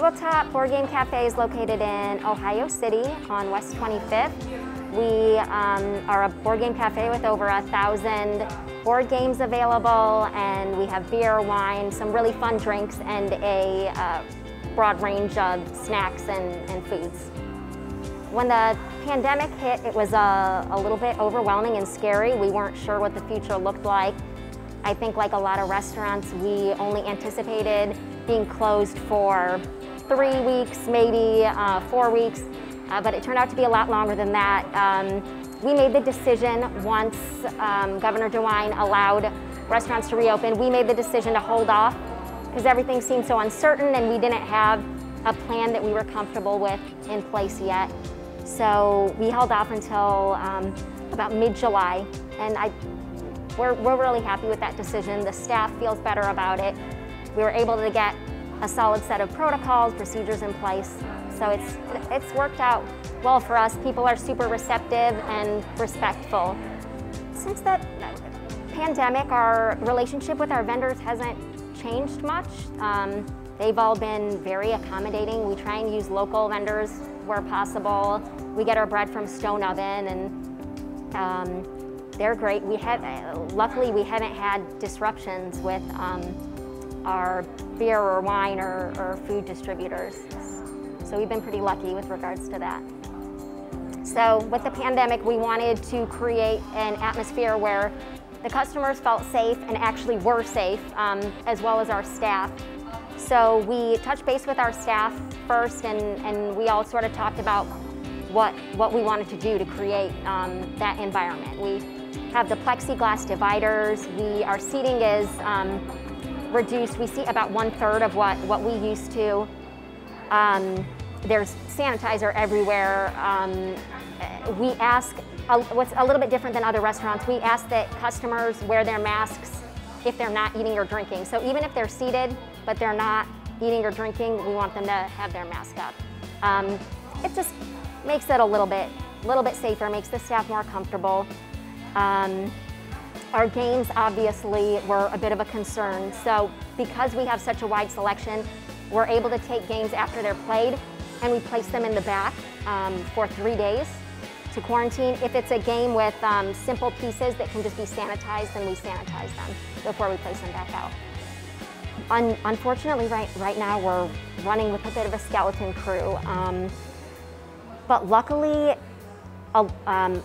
Tabletop Board Game Cafe is located in Ohio City on West 25th. We are a board game cafe with over 1,000 board games available, and we have beer, wine, some really fun drinks, and a broad range of snacks and foods. When the pandemic hit, it was a little bit overwhelming and scary. We weren't sure what the future looked like. I think like a lot of restaurants, we only anticipated being closed for 3 weeks, maybe 4 weeks, but it turned out to be a lot longer than that. We made the decision once Governor DeWine allowed restaurants to reopen, we made the decision to hold off because everything seemed so uncertain and we didn't have a plan that we were comfortable with in place yet. So we held off until about mid-July, and we're really happy with that decision. The staff feels better about it. We were able to get a solid set of protocols, procedures in place. So it's worked out well for us. People are super receptive and respectful. Since that pandemic, our relationship with our vendors hasn't changed much. They've all been very accommodating. We try and use local vendors where possible. We get our bread from Stone Oven, and they're great. Luckily, we haven't had disruptions with our beer or wine or food distributors. So we've been pretty lucky with regards to that. So with the pandemic, we wanted to create an atmosphere where the customers felt safe and actually were safe, as well as our staff. So we touched base with our staff first, and we all sort of talked about what we wanted to do to create that environment. We have the plexiglass dividers. Our seating is reduced. We seat about 1/3 of what we used to. There's sanitizer everywhere. We ask, what's a little bit different than other restaurants, we ask that customers wear their masks if they're not eating or drinking. So even if they're seated, but they're not eating or drinking, we want them to have their mask up. It just makes it a little bit safer, makes the staff more comfortable. Our games obviously were a bit of a concern. So because we have such a wide selection, we're able to take games after they're played and we place them in the back for 3 days to quarantine. If it's a game with simple pieces that can just be sanitized, then we sanitize them before we place them back out. Unfortunately, right now we're running with a bit of a skeleton crew. But luckily,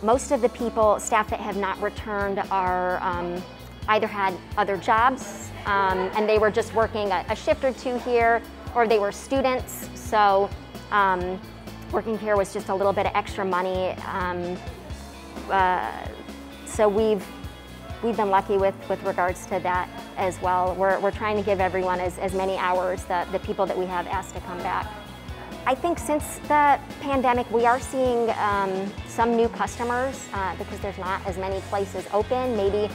most of the staff that have not returned are either had other jobs and they were just working a shift or two here, or they were students. So working here was just a little bit of extra money. So we've been lucky with regards to that as well. We're trying to give everyone as many hours, the people that we have asked to come back. I think since the pandemic, we are seeing some new customers because there's not as many places open. Maybe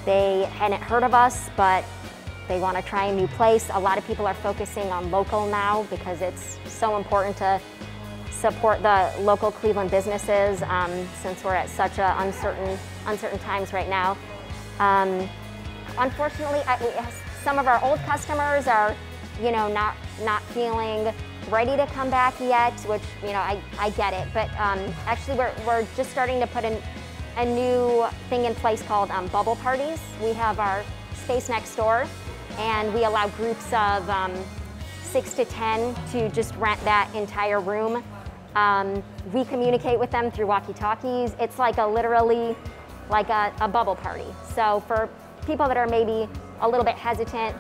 they hadn't heard of us, but they want to try a new place. A lot of people are focusing on local now because it's so important to support the local Cleveland businesses since we're at such uncertain times right now. Unfortunately, some of our old customers are, not feeling ready to come back yet, which, I get it. But actually, we're just starting to put a new thing in place called bubble parties. We have our space next door, and we allow groups of 6 to 10 to just rent that entire room. We communicate with them through walkie-talkies. It's literally like a bubble party. So for people that are maybe a little bit hesitant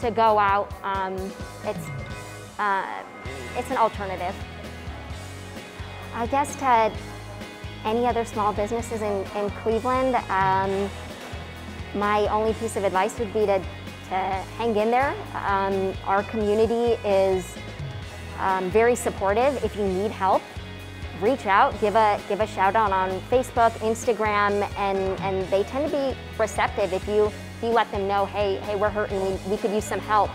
to go out, it's an alternative. I guess to any other small businesses in Cleveland, my only piece of advice would be to hang in there. Our community is very supportive. If you need help, reach out, give a shout out on Facebook, Instagram, and they tend to be receptive if you let them know, hey, we're hurting, we could use some help.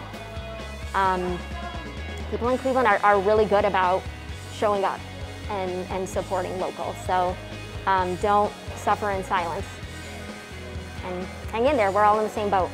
People in Cleveland are really good about showing up and supporting local. So don't suffer in silence. And hang in there, we're all in the same boat.